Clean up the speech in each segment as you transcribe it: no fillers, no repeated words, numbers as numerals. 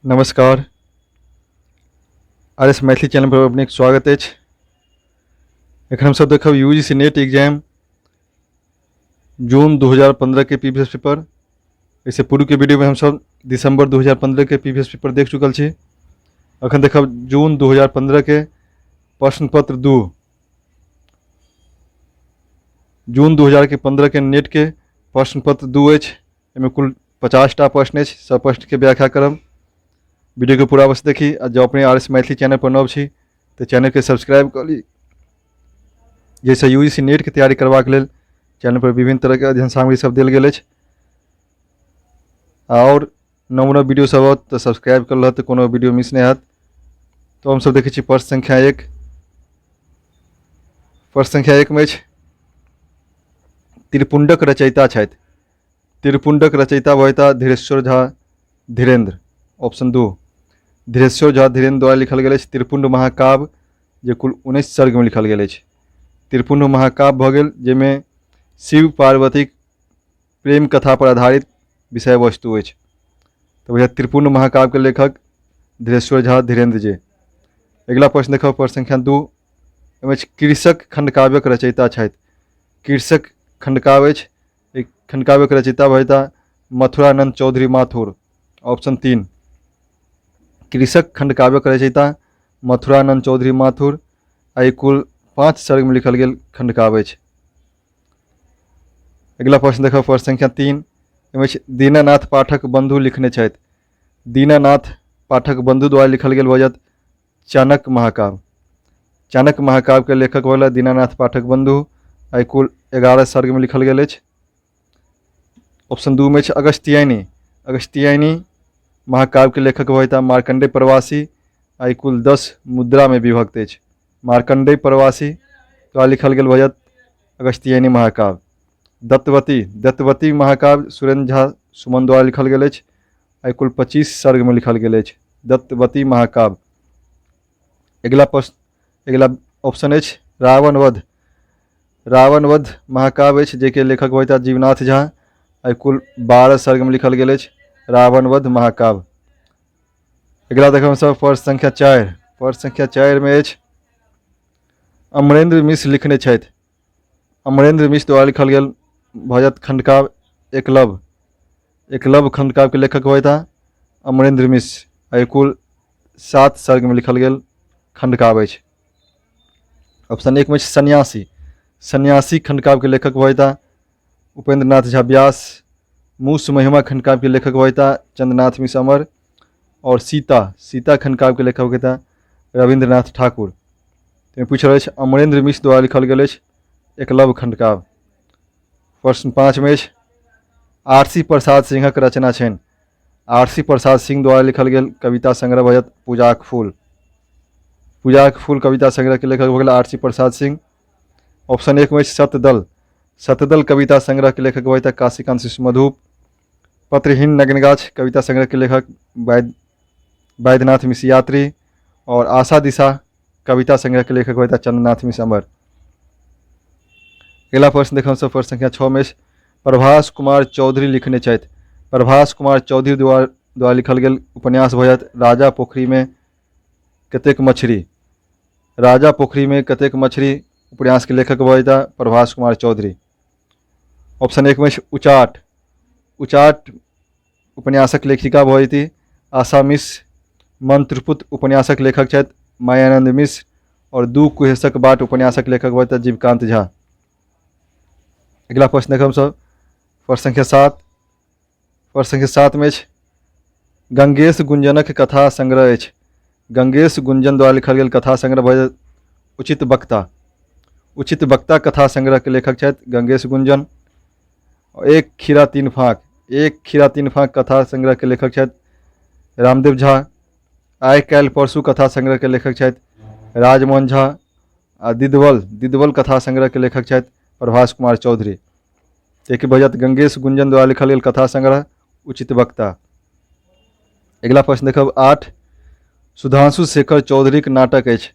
नमस्कार। R S Maithili channel पर अपने स्वागत है। एखन हमसब देखब यूजीसी नेट एग्जाम जून 2015 के प्रीवियस पेपर। इससे पूर्व के वीडियो में हमसब दिसंबर 2015 के प्रीवियस पेपर देख चुकल छी। अखन देखब जून 2015 के प्रश्न पत्र 2 जून 2015 के नेट के प्रश्न पत्र 2 अछि। एहिमे कुल 50टा प्रश्न अछि। सब प्रश्न के व्याख्या करब। वीडियो के पूरा अवश्य देखी। आ जो अपने आर एस मैथिली चैनल पर नव छी तो चैनल के सब्सक्राइब कर ली, जैसे यूजीसी नेट के तैयारी करबाक लेल चैनल पर विभिन्न तरह के अध्ययन सामग्री सब देल गेल अछि। और नव नव वीडियो सब आवत तो सब्सक्राइब कर लहत, कोनो वीडियो मिस नहीं हैत। तो हम सब देखै छी प्रश्न संख्या 1। प्रश्न संख्या 1 में अछि त्रिपुंडक रचयिता छथि। त्रिपुंडक रचयिता भयता धीरेश्वर झा धीरेन्द्र। ऑप्शन 2 धीरेश्वर झा धीरेन्द्र द्वारा लिखल गेल अछि त्रिपुंड महाकाव्य, जे कुल 19 सर्ग में लिखल गेल अछि। त्रिपुंड महाकाव्य भऽ गेल जाहिमे शिव पार्वती प्रेम कथा पर आधारित विषय वस्तु अछि। तो भैया त्रिपुंड महाकाव्य के लेखक धीरेश्वर झा धीरेन्द्र जी। अगला प्रश्न देखो प्रश्न संख्या 2 में कृषक खंडकाव्यक रचयिता छथि। कृषक खंडकाव्य अछि। एक खंडकाव्यक रचयिता भयता मथुरानंद चौधरी माथुर। ऑप्शन 3 कृषक खंडकाव्यक रचयिता मथुरानंद चौधरी माथुर। आ कुल 5 सर्ग में लिखल गेल खंडकाव्य अछि। अगला प्रश्न देखो प्रश्न संख्या 3 में दीनानाथ पाठक बंधु लिखने छथि। दीनानाथ पाठक बंधु द्वारा लिखल गेल भजत चाणक्य महाकाव्य। चाणक्य महाकाव्य के लेखक वाला दीनानाथ पाठक बंधु। आ कुल 11 सर्ग में लिखल गेल अछि। ऑप्शन 2 में अगस्त्यायनी। अगस्त्यायनी महाकाव्य के लेखक होता मार्कंडेय प्रवासी। आ कुल 10 मुद्रा में विभक्त अछि। मार्कंडेय प्रवासी द्वारा लिखल गेल भजत अगस्त्यायनी महाकाव्य। दत्तवती। दत्तवती महाकाव्य सुरेंद्र झा सुमन द्वारा लिखल गेल अछि। आ कुल 25 सर्ग में लिखल गेल अछि दत्तवती महाकाव्य। अगला ऑप्शन अछि रावण वध। रावण वध महाकाव्य अछि जेके लेखक होता जीवनाथ झा। आ कुल 12 सर्ग में लिखल गेल अछि रावण वध महाकाव्य। अगला देखब सब प्रश्न संख्या 4। प्रश्न संख्या 4 में अछि अमरेंद्र मिश्र लिखने छथि। अमरेंद्र मिश्र द्वारा लिखल गेल भजत खंडकाव्य एकलव्य। एकलव्य खंडकाव्य के लेखक होता अमरेंद्र मिश्र। आ कुल 7 सर्ग में लिखल गेल खंडकाव्य अछि। ऑप्शन 1 में सन्यासी। सन्यासी खंडकाव्य के लेखक होता उपेंद्र नाथ झा व्यास। मूस महिमा खंडकाव्य के लेखक होता चंद्रनाथ मिश्र अमर। और सीता। सीता खंडकाव्य के लेखक होता रविंद्रनाथ ठाकुर। तो पूछल अछि अमरेंद्र मिश्र द्वारा लिखल गेल अछि एकलव्य खंडकाव्य। प्रश्न 5 में आरसी प्रसाद सिंहक रचना छनि। आरसी प्रसाद सिंह द्वारा लिखल गेल कविता संग्रह भजत पूजाक फूल। पूजाक फूल कविता संग्रह के लेखक हो गेल आरसी प्रसाद सिंह। ऑप्शन 1 में सतदल। सतदल कविता संग्रह के लेखक होता काशीकांत शिशु मधुप। पत्रहीन नग्नगाछ कविता संग्रह के लेखक वैद्यनाथ मिश्र यात्री। और आशा दिशा कविता संग्रह के लेखक होता चंद्रनाथ मिश्र अमर। अगला प्रश्न देखो सब प्रश्न संख्या 6 में प्रभास कुमार चौधरी लिखने छथि। प्रभास कुमार चौधरी द्वारा लिखल गेल उपन्यास भजत राजा पोखरी में कतेक मछरी। राजा पोखरी में कतेक मछरी उपन्यास के लेखक होता प्रभास कुमार चौधरी। ऑप्शन 1 में उचाट। उचाट उपन्यासक लेखिका भवती आशा मिश्र। मंत्रपुत उपन्यासक लेखक छथि मायानंद मिश्र। और दू कुहेसक बाट उपन्यासक लेखक होता जीवकांत झा। अगला प्रश्न देखब सब प्रश्न संख्या 7। प्रश्न संख्या 7 में गंगेश गुंजनक कथा संग्रह अछि। गंगेश गुंजन द्वारा लिखल गेल कथा संग्रह भजत उचित वक्ता। उचित वक्ता कथा संग्रह के लेखक छथि गंगेश गुंजन। एक खीरा तीन फाँक। एक खीरा तीन फाँक कथा संग्रह के लेखक छथि रामदेव झा। आइ काल्हि परसू कथा संग्रह के लेखक छथि राजमोहन झा। आ दिदवल। दिदवल कथा संग्रह के लेखक छथि प्रभास कुमार चौधरी। एक भजत गंगेश गुंजन द्वारा लिखल गेल कथा संग्रह उचित वक्ता। अगला प्रश्न देखब 8। सुधांशु शेखर चौधरी के नाटक अछि।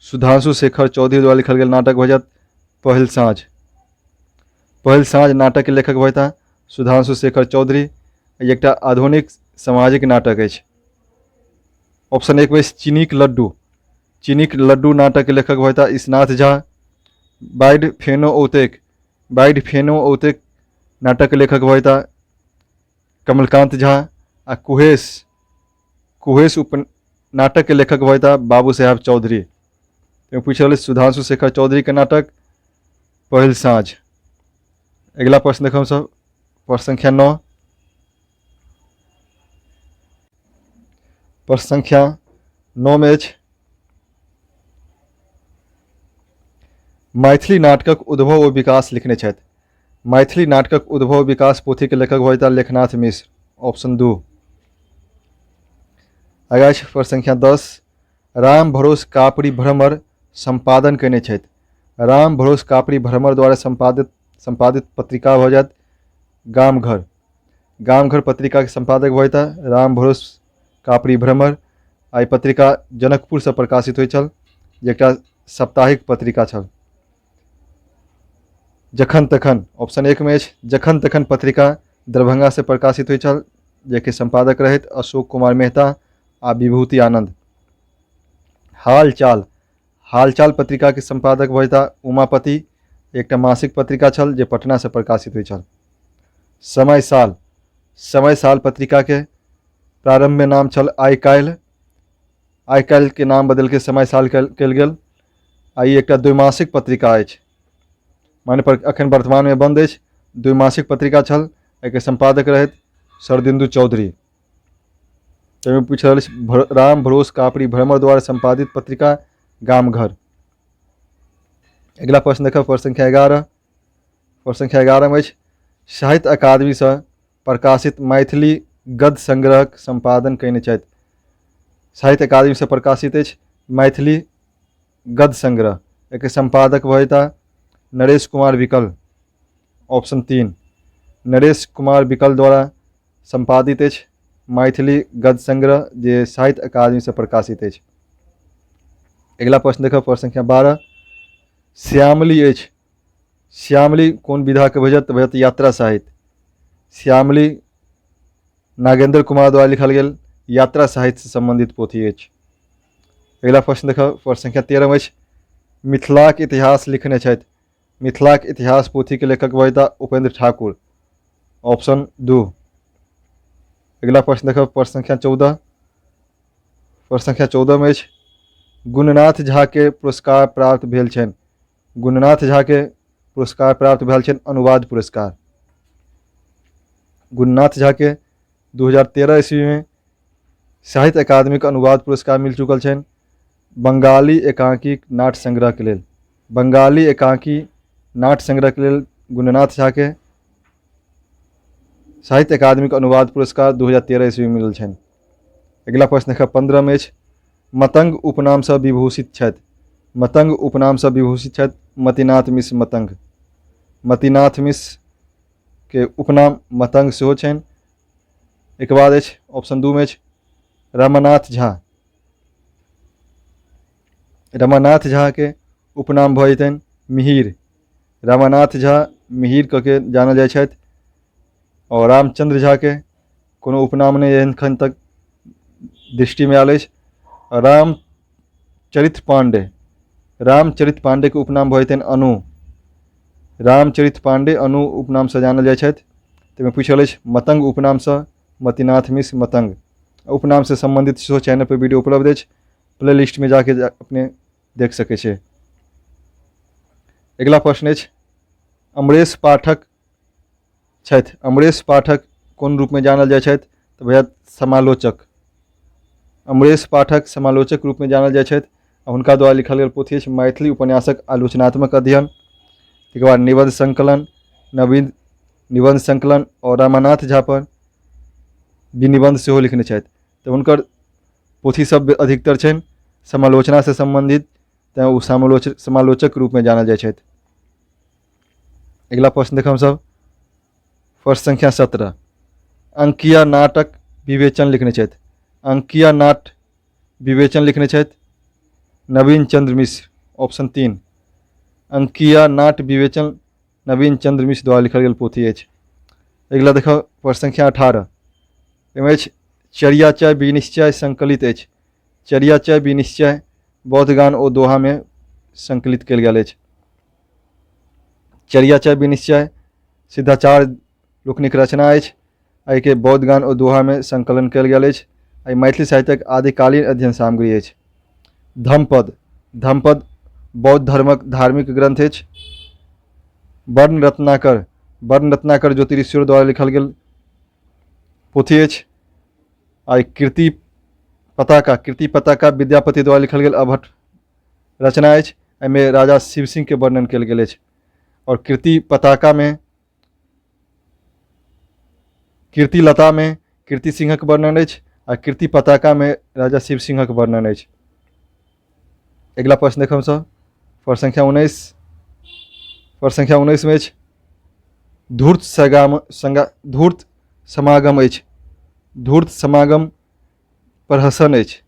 सुधांशु शेखर चौधरी द्वारा लिखल गेल नाटक भजत पहिल साँझ। पहिल साँझ नाटक के लेखक होता सुधांशु शेखर चौधरी। एकटा आधुनिक सामाजिक नाटक अछि। ऑप्शन एक में चीनीक लड्डू। चीनीक लड्डू नाटक के लेखक होता ईशनाथ झा। बाइड फेनो औतेक। बाइड फेनो औतेक नाटक के लेखक होता कमलकांत झा। आ कुहेस कुहेस उप नाटक के लेखक होता बाबू साहब चौधरी। तो पूछल सुधांशु शेखर चौधरी के नाटक पहिल साँझ। अगला प्रश्न देखो सब, प्रश्न संख्या 9। प्रश्न संख्या 9 में अछि मैथिली नाटकक उद्भव और विकास लिखने छथि। मैथिली नाटकक उद्भव और विकास पोथी के लेखक होता लेखनाथ मिश्र। ऑप्शन 2। आगा अछि प्रश्न संख्या 10। राम भरोस कापड़ी भ्रमर संपादन कयने छथि। राम भरोस कापड़ी भ्रमर द्वारा संपादित पत्रिका भ जायत गाम घर। गाम घर पत्रिका के संपादक होता राम भरोस कापड़ी भ्रमर। आई पत्रिका जनकपुर से प्रकाशित होइ छल, जे एकटा साप्ताहिक पत्रिका छल। जखन तखन ऑप्शन 1 में अछि जखन तखन पत्रिका दरभंगा से प्रकाशित होइ छल, जेके संपादक रहैत अशोक कुमार मेहता आ विभूति आनंद। हालचाल हालचाल पत्रिका के संपादक होता उमापति, एकटा मासिक पत्रिका छल जे पटना से प्रकाशित होइ छल। समय साल समय साल पत्रिका के प्रारंभ में नाम छल आइ काल्हि। आइ काल्हि के नाम बदल के समय साल कयल गेल। आई एकटा द्विमासिक पत्रिका अछि, माने पर अखन वर्तमान में बंद अछि। द्विमासिक पत्रिका छल, एके संपादक रहैत शरदिंदु चौधरी। तो पूछल राम भरोस कापड़ी भ्रमर द्वारा संपादित पत्रिका गाम घर। अगला प्रश्न देखो, प्रश्न संख्या 11। प्रश्न संख्या 11 में साहित्य अकादमी से प्रकाशित मैथिली गद्य संग्रहक संपादन कयने छथि। साहित्य अकादमी से प्रकाशित अछि मैथिली गद्य संग्रह, एक संपादक होता नरेश कुमार विकल। ऑप्शन 3। नरेश कुमार विकल द्वारा संपादित अछि मैथिली गद्य संग्रह, जे साहित्य अकादमी से प्रकाशित अछि। अगला प्रश्न देखो, प्रश्न संख्या 12। श्यामली अछि। श्यामली कौन विधा के भजत भजत यात्रा साहित्य। श्यामली नागेंद्र कुमार द्वारा लिखल गेल यात्रा साहित्य से संबंधित पोथी अछि। अगला प्रश्न देखो, प्रश्न संख्या 13 में मिथिलाक इतिहास लिखने छथि। मिथिलाक इतिहास पोथी के लेखक होता उपेंद्र ठाकुर। ऑप्शन 2। अगला प्रश्न देखो, प्रश्न संख्या 14। प्रश्न संख्या 14 में गुणनाथ झा के पुरस्कार प्राप्त भेल छनि। गुणनाथ झा के पुरस्कार प्राप्त भेल छनि अनुवाद पुरस्कार। गुणनाथ झा के 2013 ईस्वी में साहित्य अकादमी के अनुवाद पुरस्कार मिल चुकल छनि बंगाली एकांकी नाट्य संग्रह के लेल। बंगाली एकांकी नाट्य संग्रह के लेल गुणनाथ झा के साहित्य अकादमी के अनुवाद पुरस्कार 2013 ईस्वी में मिलल छनि। अगला प्रश्न देखा 15 में मतंग उपनाम से विभूषित छथि। मतंग उपनाम से विभूषित छथि मतिनाथ मिश्र मतंग। मतिनाथ मिश्र के उपनाम मतंग सेहो छनि। एक बाद अछि ऑप्शन 2 में रमानाथ झा। रमानाथ झा के उपनाम भ जेतनि मिहिर। रमानाथ झा मिहिर क के जानल जाइ छथि। और रामचंद्र झा के कोनो उपनाम नहीं एखन तक दृष्टि में आयल अछि। रामचरित्र पांडे। रामचरित्र पांडे के उपनाम भ जेतनि अनु। रामचरित्र पांडे अनु उपनाम से जानल जाइ छथि। तो में पूछल अछि मतंग उपनाम से मतिनाथ मिश्र मतंग। उपनाम से संबंधित सेहो चैनल पर वीडियो उपलब्ध अछि, प्ले लिस्ट में जाके अपने देख सके छे। अगला प्रश्न अछि अमरेश पाठक छथि। अमरेश पाठक कोन रूप में जानल जाइ छथि तो भैया समालोचक। अमरेश पाठक समालोचक रूप में जानल जाइ छथि। हुनका द्वारा लिखल गेल पोथी अछि मैथिली उपन्यासक आलोचनात्मक अध्ययन। एक बार निबंध संकलन, नवीन निबंध संकलन और रामानाथ झा पर विनिबंध सेहो लिखने छथि। तो हुनकर पोथी सब अधिकतर छनि समालोचना से संबंधित, तैं ओ समालोचक रूप में जानल जाइ छथि। अगला प्रश्न देखब सब, प्रश्न संख्या 17। अंकिया नाटक विवेचन लिखने छथि। अंकिया नाट विवेचन लिखने छथि नवीन चंद्र मिश्र। ऑप्शन 3। अंकिया नाट विवेचन नवीन चंद्र मिश्र द्वारा लिखल गेल पोथी अछि। अगला देखो प्रश्न संख्या 18। एहिमे चर्याचय विनिश्चय संकलित अछि। चर्याचय विनिश्चय बौद्धगान ओ दोहा में संकलित कयल गेल अछि। चर्याचय विनिश्चय सिद्धाचार्य लोकनिक रचना अछि। एहिके बौद्धगान ओ दोहा में संकलन कयल गेल अछि। एहि मैथिली साहित्यक आदिकालीन अध्ययन सामग्री अछि। धम्मपद, धम्मपद बौद्ध धर्मक धार्मिक ग्रंथ अछि। वर्ण रत्नाकर, वर्ण रत्नाकर ज्योतिषीश्वर द्वारा लिखल गेल पोथी अछि। आ कीर्ति पताका, कीर्ति पताका विद्यापति द्वारा लिखल गेल अभट्ट रचना अछि। एहिमे राजा शिव सिंह के वर्णन कयल गेल अछि। और कीर्ति पताका में, कीर्तिलता में कीर्ति सिंहक वर्णन अछि आ कीर्ति पताका में राजा शिव सिंहक वर्णन अछि। अगिला प्रश्न देखब सब, प्रश्न संख्या 19। प्रश्न संख्या 19 में अछि धूर्त समागम अछि। धूर्त समागम प्रहसन अछि।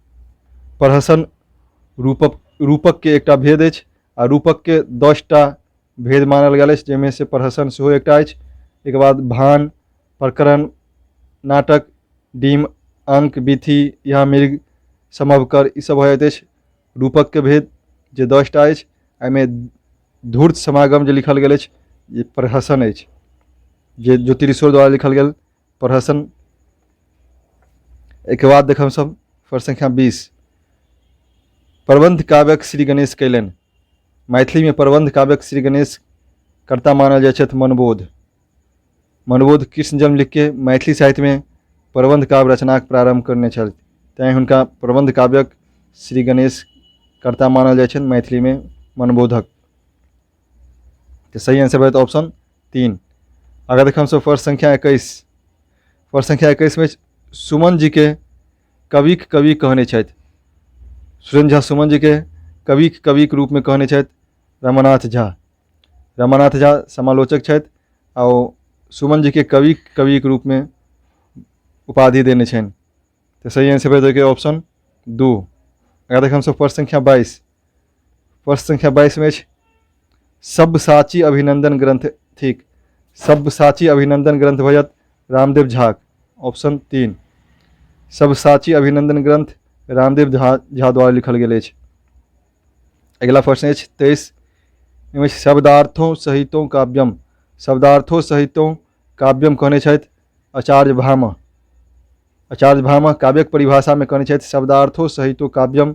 प्रहसन रूपक के एकटा भेद अछि आ रूपक के 10टा भेद मानल गेल अछि, जाहिमे से प्रहसन सेहो एकटा अछि। एक बाद भान, प्रकरण, नाटक, डीम, अंक, विधि या मृग, समवकर ई सब हो जाइत अछि रूपक के भेद जे 10टा अछि। एहिमे धूर्त समागम जे लिखल गेल अछि ये प्रहसन अछि, जे ज्योतिषीश्वर द्वारा लिखल गेल प्रहसन। एक बाद देखब सब, प्रश्न संख्या 20। प्रबंध काव्यक श्री गणेश कयलनि। मैथिली में प्रबंध काव्यक श्री गणेश कर्ता मानल जाइ छथि मनबोध। मनबोध कृष्ण जन्म लिख के मैथिली साहित्य में प्रबंध काव्य रचनाक प्रारंभ करने छथि, तैं हुनका प्रबंध काव्यक श्री गणेश कर्ता मानल जाइ छनि मैथिली में मनबोधक। तो सही आंसर भेटत ऑप्शन 3। अगर देखम सब प्रश्न संख्या 21। प्रश्न संख्या 21 में सुमन जी के कविक कवि कहने छथि। सुरेंद्र झा सुमन जी के कविक कविक रूप में कहने छथि रमानाथ झा। रमानाथ झा समालोचक छथि और सुमन जी के कविक कविक रूप में उपाधि देने छनि। तो सही आंसर भेटत ऑप्शन 2। अगर देखम सब प्रश्न संख्या 22। प्रश्न संख्या 22 में सब्यसाची अभिनंदन ग्रंथ थिक। सब्यसाची अभिनंदन ग्रंथ भऽ जायत रामदेव झा, ऑप्शन 3। सब्यसाची अभिनंदन ग्रंथ रामदेव झा द्वारा लिखल गेल अछि। अगला प्रश्न अछि 23 में शब्दार्थों सहितों काव्यम। शब्दार्थों सहितों काव्यम कहने छथि आचार्य भामा। आचार्य भामा काव्यक परिभाषा में कहने छथि शब्दार्थों सहितों काव्यम।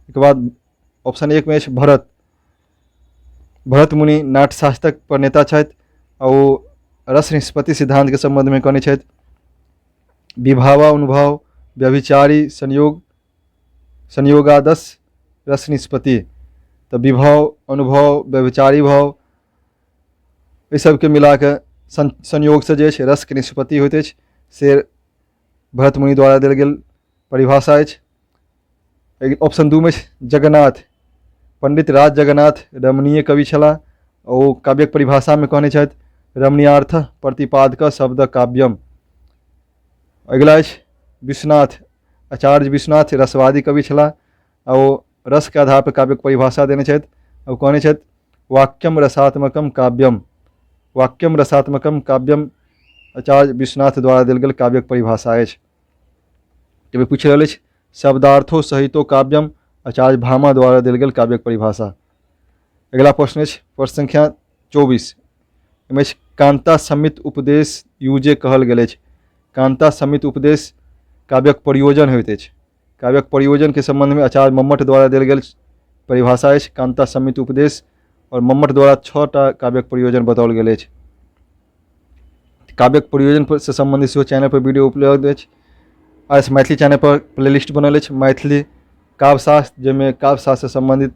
एक बाद ऑप्शन 1 में भरत। भरत मुनि नाट्यशास्त्रक प्रणेता छथि और रस निष्पत्ति सिद्धांत के संबंध में कहने छथि विभावानुभाव व्यभिचारी संयोग संयोगादस रस निष्पत्ति। तो विभाव, अनुभव, व्यभिचारी भाव इस सब के मिला के संयोग से जे रस के निष्पत्ति होइत अछि से भरत मुनि द्वारा देल गेल परिभाषा अछि। ऑप्शन 2 में जगन्नाथ। पंडित राज जगन्नाथ रमणीय कवि छलाह और काव्यक परिभाषा में कहने छथि रमणीयार्थ प्रतिपादक शब्द काव्यम। अगला अछि विश्वनाथ। आचार्य विश्वनाथ रसवादी कवि छलाह और रस के आधार पर काव्यक परिभाषा देने छथि और कहने छथि वाक्यम रसात्मकम काव्यम। वाक्यम रसात्मकम काव्यम आचार्य विश्वनाथ द्वारा देल गेल काव्यक परिभाषा अछि। जब पूछ रहल अछि शब्दार्थों सहितो काव्यम आचार्य भामा द्वारा देल गेल काव्यक परिभाषा। अगला प्रश्न अछि प्रश्न संख्या 24 में कांता समित उपदेश यूजे कहल गेल अछि। कांता समित उपदेश काव्यक प्रयोजन होइत अछि। काव्यक प्रयोजन के संबंध में आचार्य मम्मट द्वारा देल गेल परिभाषा अछि कांता समित उपदेश और मम्मट द्वारा 6टा काव्यक प्रयोजन बताओल गेल अछि। काव्यक प्रयोजन से संबंधित सेहो चैनल पर वीडियो उपलब्ध अछि। आज मैथिली चैनल पर प्लेलिस्ट बनल अछि मैथिली काव्यशास्त्र, जिसमें काव्यशास्त्र से संबंधित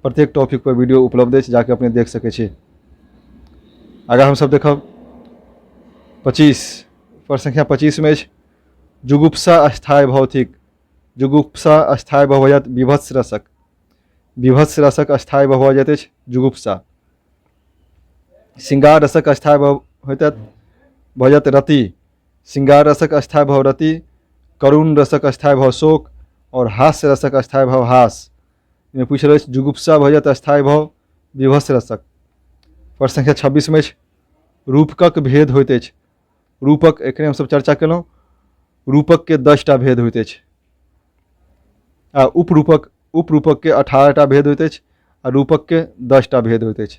प्रत्येक टॉपिक पर वीडियो उपलब्ध अछि, जाके अपने देख सकै छी। आगे हम सब देखब 25। प्रश्न संख्या 25 में जुगुप्सा अस्थायी भौतिक। जुगुप्सा अस्थायी भव जात विभत्स रसक। विभत्स रसक अस्थायी भव हो जाते जुगुप्सा। श्रृंगार रसक अस्थायी भव हो जात रति। श्रृंगार रसक अस्थायी भव रति। करुण रसक अस्थायी भव शोक और हास्य रसक अस्थायी भव हास। में पूछ रहे जुगुप्सा भऽ जात अस्थायी भव विभत्स रसक। प्रश्न संख्या 26 में रूपकक भेद होइत अछि। रूपक एकरे हम सब चर्चा केलहुँ। रूपक के 10टा भेद होइत अछि। आ उपरूपक के 18टा भेद होइत अछि आ रूपक के 10टा भेद होइत अछि।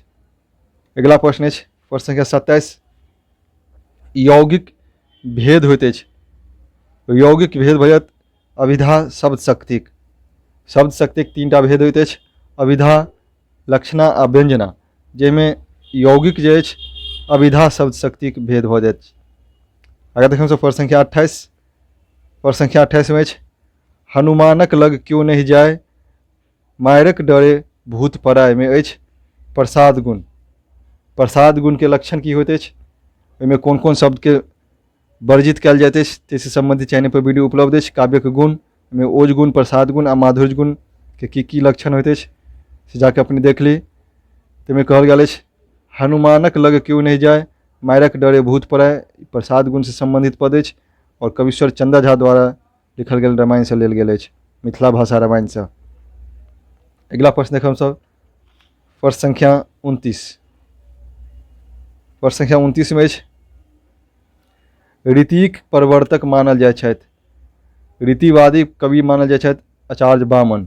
अगिला प्रश्न अछि प्रश्न संख्या 27, यौगिक भेद होइत अछि। यौगिक भेद भऽ जायत अभिधा, शब्द शक्तिक। शब्द शक्तिक 3टा भेद होइत अछि, अभिधा, लक्षणा आ व्यंजना, जाहिमे यौगिक जे अछि अभिधा शब्द शक्तिक भेद भऽ जाइत अछि। आगे देखियौ सब प्रश्न संख्या 28। प्रश्न संख्या 28 में अछि, हनुमानक लग क्यों नहीं जाय, मायरक डरे भूत पड़ाय में अछि प्रसाद गुण। प्रसाद गुण के लक्षण की होइत अछि, ओहिमे कोन कोन शब्द के वर्जित कयल जाइत अछि ताहिसँ संबंधित चैनल पर वीडियो उपलब्ध अछि। काव्यक गुण में ओज गुण, प्रसाद गुण आ माधुर्य गुण के की लक्षण होइत अछि से जाके अपने देख ली। ताहिमे कहल गेल अछि, हनुमानक लग क्यों नहीं जाय, मायरक डरे भूत पड़ाय, प्रसाद गुण से संबंधित पद अछि और कविश्वर चंदा झा द्वारा लिखल गेल रामायण से लेल गेल अछि, मिथिला भाषा रामायण से। अगिला प्रश्न देखब सब प्रश्न संख्या 29। प्रश्न संख्या 29 में अछि, रीतिक प्रवर्तक मानल जाइ छथि। रीतिवादी कवि मानल जाइ छथि आचार्य वामन।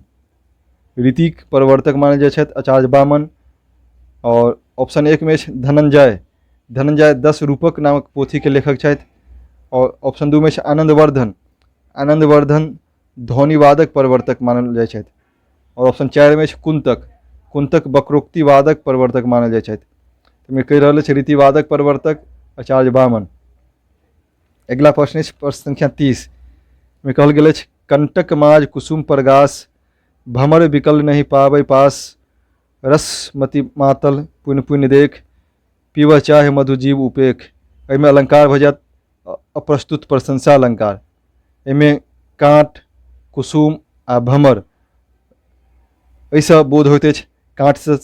रीतिक प्रवर्तक मानल जाइ छथि आचार्य वामन। और ऑप्शन 1 में अछि धनंजय। धनंजय 10 रूपक नामक पोथी के लेखक छथि। और ऑप्शन 2 में अछि आनंदवर्धन। आनंदवर्धन ध्वनिवादक प्रवर्तक मानल जाइ छथि। और ऑप्शन 4 में अछि कुंतक। कुंतक वक्रोक्तिवादक प्रवर्तक मानल जाइ छथि। तो कहि रहल अछि रीतिवादक प्रवर्तक आचार्य वामन। अगिला प्रश्न अछि प्रश्न संख्या 30 में कहल गेल अछि, कंटक माज कुसुम प्रगास, भमर विकल नहीं पाबै पास, रस मति मातल पुण्य पुण्य देख, पीबह चाहे मधु जीव उपेख। एहिमे अलंकार भऽ जायत अप्रस्तुत प्रशंसा अलंकार। एहिमे कांट, कुसुम आ भमर एहिसँ बोध होइत अछि। कांट से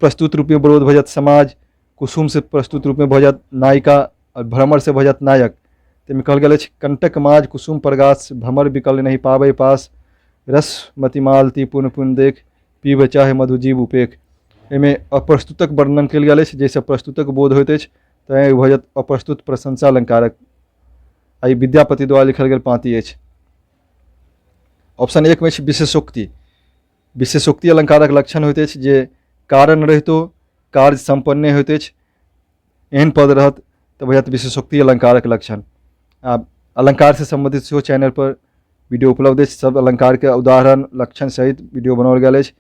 प्रस्तुत रूप में बोध भऽ जायत समाज, कुसुम से प्रस्तुत रूप में भऽ जायत नायिका और भ्रमर से भऽ जायत नायक। ताहिमे कहल गेल अछि, कंटक माज कुसुम प्रगास, भमर विकल नहीं पाबै पास, रस मति मालती पुण्य पुण्य देख, पीबह चाहे मधु जीव उपेख। एहिमे अप्रस्तुतक वर्णन कयल गेल अछि, जाहिसँ प्रस्तुतक बोध होइत अछि, तैँ भऽ जायत अप्रस्तुत प्रशंसा अलंकारक। आ ई विद्यापति द्वारा लिखल गेल पाँति अछि। ऑप्शन 1 में अछि विशेषोक्ति। विशेषोक्ति अलंकारक लक्षण होइत अछि जे कारण रहितो कार्य संपन्ने होइत अछि। एहन पद रहत तऽ भऽ जायत विशेषोक्ति अलंकारक लक्षण। अलंकार से संबंधित सेहो चैनल पर वीडियो उपलब्ध अछि। सब अलंकार के उदाहरण लक्षण सहित वीडियो बनाओल गेल अछि,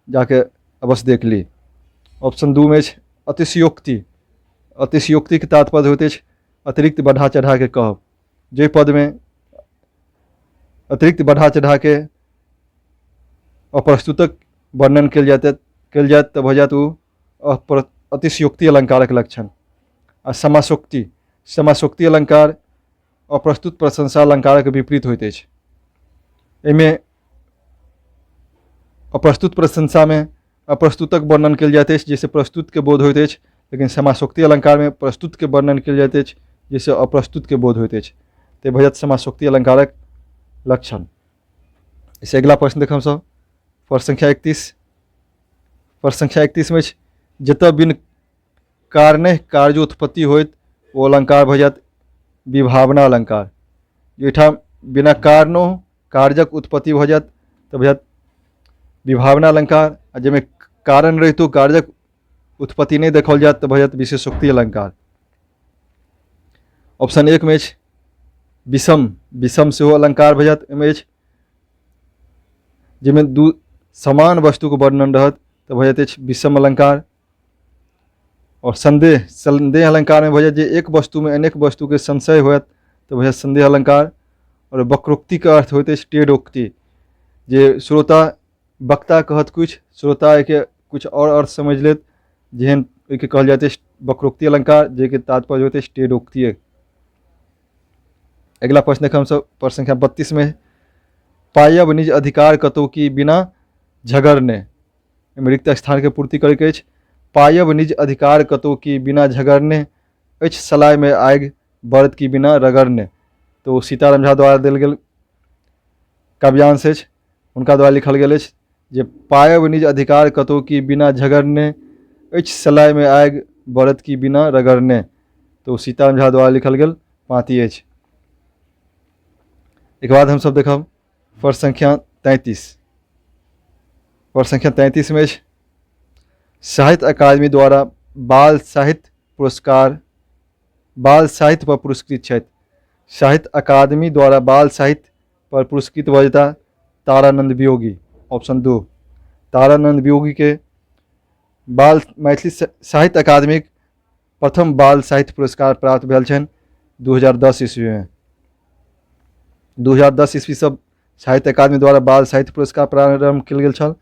जाके अवश्य देख ली। ऑप्शन 2 में अछि अतिशयोक्ति। अतिशयोक्ति के तात्पर्य होइत अछि अतिरिक्त बढ़ा चढ़ा के कहब। जे पद में अतिरिक्त बढ़ा चढ़ा के अप्रस्तुतक वर्णन कयल जायत तऽ भऽ जायत ओ अतिशयोक्ति अलंकारक लक्षण। आ समासोक्ति। समासोक्ति अलंकार अप्रस्तुत प्रशंसा अलंकारक विपरीत होइत अछि। एहिमे अप्रस्तुत प्रशंसा में अप्रस्तुतक वर्णन कयल जाइत अछि, जैसे प्रस्तुत के बोध होइत अछि, लेकिन समासोक्ति अलंकार में प्रस्तुत के वर्णन कयल जाइत अछि, जैसे अप्रस्तुत के बोध होइत अछि। तो भऽ जायत समासोक्ति अलंकारक लक्षण। इसे अगला प्रश्न देखब सब प्रश्न संख्या 31। प्रश्न संख्या 31 में अछि, जतऽ बिन कारणे कार्योत्पत्ति होइत ओ अलंकार भऽ जायत विभावना अलंकार। एहिठाम बिना कारणो कार्यक उत्पत्ति भऽ जायत तऽ भऽ जायत विभावना अलंकार। आ जाहिमे कारण रहितो कार्यक उत्पत्ति नहीं देखाओल जायत तऽ भऽ जायत विशेषोक्ति अलंकार। ऑप्शन 1 में अछि विषम। विषम सेहो अलंकार भऽ जायत। एहिमे अछि जाहिमे दू समान वस्तु के वर्णन रहत तऽ भऽ जाइत अछि विषम अलंकार। और संदेह। संदेह अलंकार में भऽ जायत जे एक वस्तु में अनेक वस्तु के संशय होयत तऽ भऽ जायत संदेह अलंकार। और वक्रोक्ति का अर्थ होइत अछि टेढ़ोक्ति, जे श्रोता वक्ता कहत कुछ, श्रोता एके कुछ और अर्थ समझ लेत, जेहन एके कहल जाइत अछि वक्रोक्ति अलंकार, जेके तात्पर्य होइत अछि टेढ़ोक्ति। अगला प्रश्न देखब सब प्रश्न संख्या 32 में, पायब निज अधिकार कतौ की बिना झगड़ने। रिक्त स्थान के पूर्ति करैके अछि। पायब निज अधिकार कतौ की बिना झगड़ने, अछि सलाय में आगि बरद की बिना रगड़ने। तो सीताराम झा द्वारा देल गेल काव्यांश अछि, हुनका द्वारा लिखल गेल अछि जे पायब निज अधिकार कतौ की बिना झगड़ने, अछि सलाय में आगि बरद की बिना रगड़ने। तो सीताराम झा द्वारा लिखल गेल पाँति अछि। एक बाद हम सब देखब प्रश्न संख्या 33। प्रश्न संख्या 33 में साहित्य अकादमी द्वारा बाल साहित्य पुरस्कार बाल साहित्य पर पुरस्कृत छथि। साहित्य अकादमी द्वारा बाल साहित्य पर पुरस्कृत वजता तारानंद वियोगी। ऑप्शन 2 तारानंद वियोगी के मैथिली साहित्य अकादमी प्रथम बाल साहित्य पुरस्कार प्राप्त भेल छनि 2010 ईस्वी में। 2010 ईस्वी से साहित्य अकादमी द्वारा बाल साहित्य पुरस्कार प्रारंभ कयल गेल छल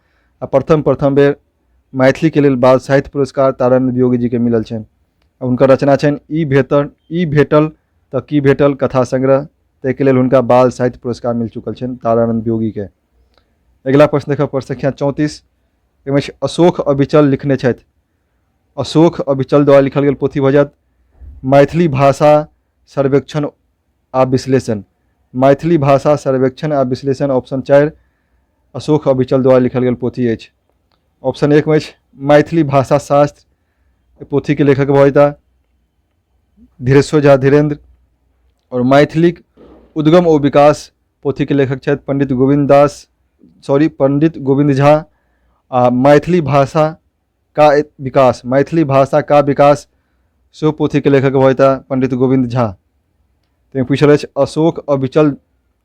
आ प्रथम बेर मैथिली के लेल बाल साहित्य पुरस्कार तारानंद वियोगी जी के मिलल छनि। हुनकर रचना छनि ई भेटल तऽ की भेटल कथा संग्रह, ताहिके लेल हुनका बाल साहित्य पुरस्कार मिल चुकल छनि तारानंद वियोगी के। अगिला प्रश्न देखब प्रश्न संख्या 34। एहिमे अशोक अविचल लिखने छथि। अशोक अविचल द्वारा लिखल गेल पोथी भजत मैथिली भाषा सर्वेक्षण आ विश्लेषण। मैथिली भाषा सर्वेक्षण आ विश्लेषण ऑप्शन 4 अशोक अविचल द्वारा लिखल गेल पोथी अछि। ऑप्शन 1 में मैथिली भाषा शास्त्र पोथी के लेखक भजता धीरेश्वर झा धीरेन्द्र, और मैथिली उद्गम और विकास पोथी के लेखक छथि पंडित गोविंद झा। मैथिली भाषा का विकास सो पोथी के लेखक भजता पंडित गोविंद झा। तो पूछल अछि अशोक अविचल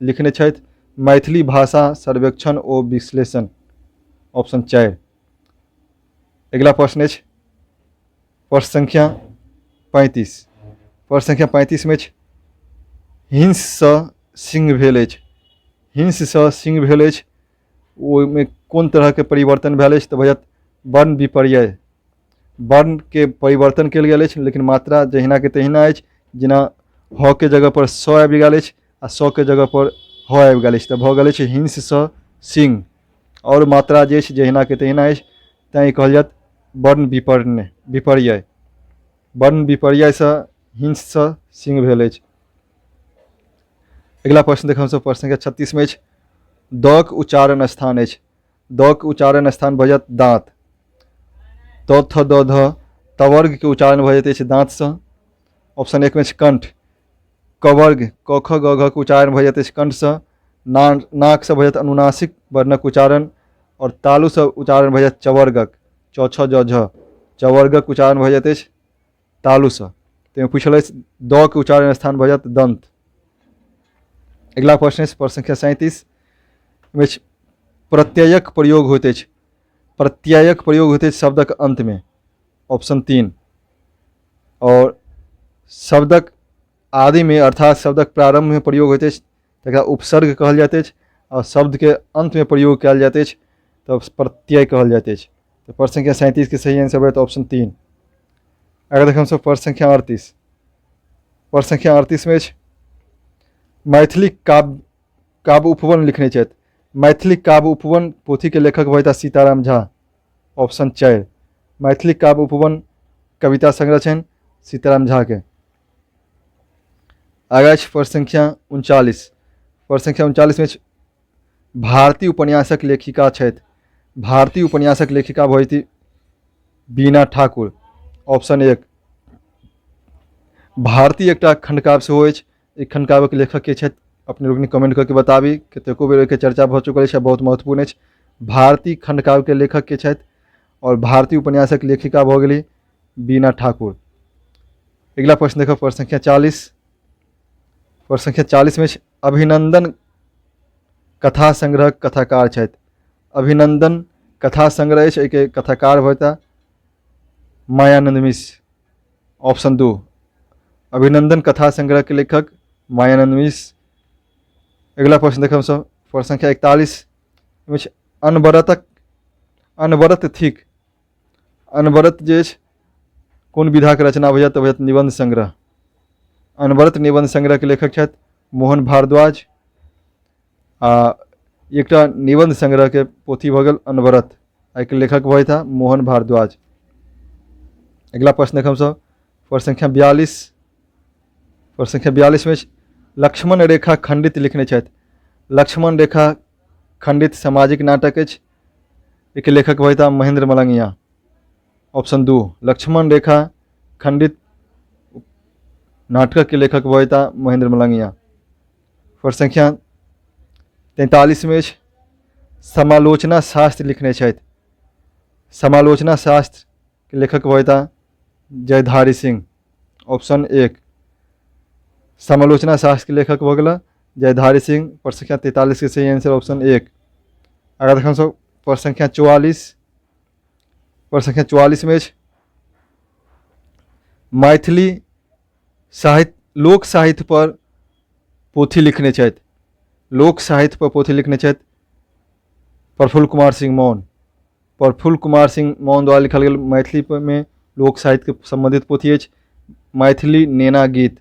लिखने छथि मैथिली भाषा सर्वेक्षण और विश्लेषण। ऑप्शन 4। अगला प्रश्न अछि प्रश्न संख्या 35। प्रश्न संख्या 35 में हिंस सँ सिंह भेल अछि। हिंस सँ सिंह भेल अछि ओहिमे कोन तरह के परिवर्तन भेल अछि तऽ भजत वर्ण विपर्य। वर्ण के परिवर्तन कयल गेल अछि लेकिन मात्रा जहिना के तहिना अछि। जेना ह के जगह पर स आबि गेल अछि आ स के जगह पर ह आबि गेल अछि तऽ भऽ गेल अछि हिंस सँ सिंह, और मात्रा जे अछि जहिना के तहिना अछि तैं कहल जायत वर्ण विपर्य। वर्ण विपर्य सँ हिंस सँ सिंह भेल अछि। अगला प्रश्न देखब सब प्रश्न संख्या 36 में द के उच्चारण स्थान अछि। द के उच्चारण स्थान भऽ जायत दाँत। त थ द ध तवर्ग के उच्चारण भऽ जाइत अछि दाँत सँ। ऑप्शन 1 में कंठ। कवर्ग क ख ग घ के उच्चारण भऽ जाइत अछि कंठ सँ। नाक से भऽ जायत अनुनासिक वर्णक उच्चारण, और तालु से उच्चारण भऽ जायत चवर्गक च छ ज झ। चवर्गक उच्चारण भऽ जाइत अछि तालु सँ। ताहिमे पूछल अछि द के उच्चारण स्थान भऽ जायत दंत। अगला प्रश्न अछि प्रश्न संख्या 37 में प्रत्ययक प्रयोग होइत अछि। प्रत्ययक प्रयोग होइत अछि शब्दक अंत में। ऑप्शन 3। और शब्दक आदि में अर्थात शब्दक प्रारंभ में प्रयोग होइत अछि तकरा उपसर्ग कहल जाइत अछि, और शब्द के अंत में प्रयोग कयल जाइत अछि तऽ प्रत्यय कहल जाइत अछि। तो प्रश्न संख्या 37 के सही आंसर होयत ऑप्शन 3। अगर देखम सब प्रश्न संख्या 38। प्रश्न संख्या 38 में मैथिली काव्य उपवन लिखने छथि। मैथिली काव्य उपवन पोथी के लेखक भजता सीताराम झा। ऑप्शन 4 मैथिली काव्य उपवन कविता संग्रह छनि सीताराम झा के। आगा प्रश्न संख्या 39। प्रश्न संख्या 39 में भारतीय उपन्यासक लेखिका छथि। भारतीय उपन्यासक लेखिका भजती बीना ठाकुर। ऑप्शन 1 भारतीय एकटा खंडकाव्य सेहो अछि। एक खंडकाव्य के लेखक के छथि अपने लोग कमेंट करके बताबी कतेको बेर के चर्चा भऽ चुकल है, बहुत महत्वपूर्ण अछि। भारतीय खंडकाव्य के लेखक के छथि और भारतीय उपन्यासक लेखिका भऽ गेली बीना ठाकुर। अगला प्रश्न देखो प्रश्न संख्या 40। प्रश्न संख्या 40 में अभिनंदन कथा संग्रह कथाकार छथि। अभिनंदन कथा संग्रह अछि, एके कथाकार भजता मायानंद मिश्र। ऑप्शन 2 अभिनंदन कथा संग्रह के लेखक मायानंद मिश्र। अगला प्रश्न देखब सब प्रश्न संख्या 41 में अनवरत थिक। अनवरत जे कोन विधा के रचना भजत भजत निबंध संग्रह। अनवरत निबंध संग्रह के लेखक छथि मोहन भारद्वाज। एकटा निबंध संग्रह के पोथी भऽ गेल अनवरत, एहि के लेखक भजता मोहन भारद्वाज। अगला प्रश्न देखब सब प्रश्न संख्या 42। प्रश्न संख्या 42 में लक्ष्मण रेखा खंडित लिखने छथि। लक्ष्मण रेखा खंडित सामाजिक नाटक अछि, एक लेखक भजता महेंद्र मलंगिया। ऑप्शन 2 लक्ष्मण रेखा खंडित नाटक के लेखक भजता महेंद्र मलंगिया। प्रश्न संख्या 43 में समालोचना शास्त्र लिखने छथि। समालोचना शास्त्र के लेखक होता जयधारी सिंह। ऑप्शन 1 समालोचना शास्त्र के लेखक हो गया जयधारी सिंह। प्रश्न संख्या 43 के सही आंसर ऑप्शन 1। अगर देखो सो प्रश्न संख्या 44, प्रश्न संख्या 44 में मैथिली साहित्य लोक साहित्य पर पोथी लिखने छथि। लोक साहित्य पर पोथी लिखने छथि प्रफुल्ल कुमार सिंह मौन। प्रफुल्ल कुमार सिंह मौन द्वारा लिखल गेल मैथिली में लोक साहित्य के संबंधित पोथी अछि मैथिली नेना गीत।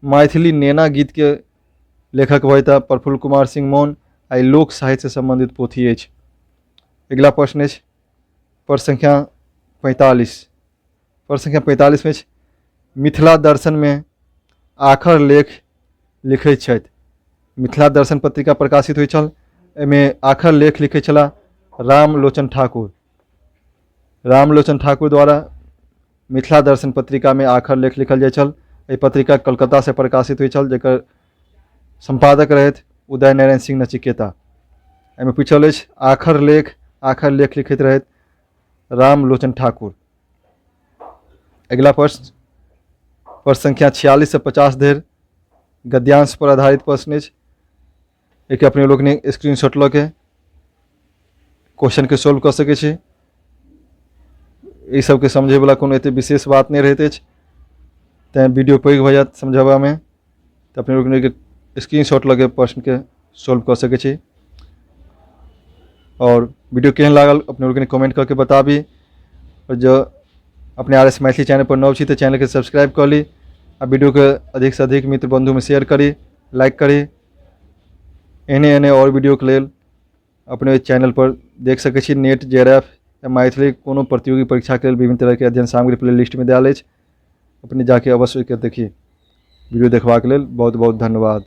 मैथिली नेना गीत के लेखक होता प्रफुल्ल कुमार सिंह मौन। आई लोक साहित्य से संबंधित पोथी अछि। अगला प्रश्न अछि प्रश्न संख्या 45। प्रश्न संख्या 45 में मिथिला दर्शन में आखर लेख लिखे छथि। मिथिला दर्शन पत्रिका प्रकाशित हुई छल, एमे आखर लेख लिखे छला रामलोचन ठाकुर। रामलोचन ठाकुर द्वारा मिथिला दर्शन पत्रिका में आखर लेख लिखल जाय छल। एहि पत्रिका कलकत्ता से प्रकाशित हुई छल, जेकर संपादक रहथि उदय नारायण सिंह नचिकेता। एहिमे पूछल अछि आखर लेख लिखित रहथि रामलोचन ठाकुर। अगला प्रश्न प्रश्न संख्या 46 से 50 धरि गद्यांश पर आधारित प्रश्न अछि। एक अपने लोग ने स्क्रीनशॉट लऽ के क्वेश्चन के सोल्व कर सकै छी। ई सबके समझे वाला कोनो एते विशेष बात नहीं रहते अछि, तैं वीडियो पैघ भऽ जायत समझाबा में, तो अपने लोग ने स्क्रीनशॉट लऽ के प्रश्न के सोल्व कर सकै छी। और वीडियो केहन लागल अपने लोग ने कमेंट करके बताबी। और जो अपने RS मैथिली चैनल पर नव छी तो चैनल के सब्सक्राइब कर ली। आ वीडियो के अधिक से अधिक मित्र बंधु में शेयर करी, लाइक करी। एने और वीडियो के लेल अपने चैनल पर देख सकै छी नेट JRF या मैथिली कोनो प्रतियोगी परीक्षा के लेल विभिन्न तरह के अध्ययन सामग्री प्ले लिस्ट में देल अछि। अपने जाके अवश्य के देखी। वीडियो देखबाक लेल बहुत बहुत धन्यवाद।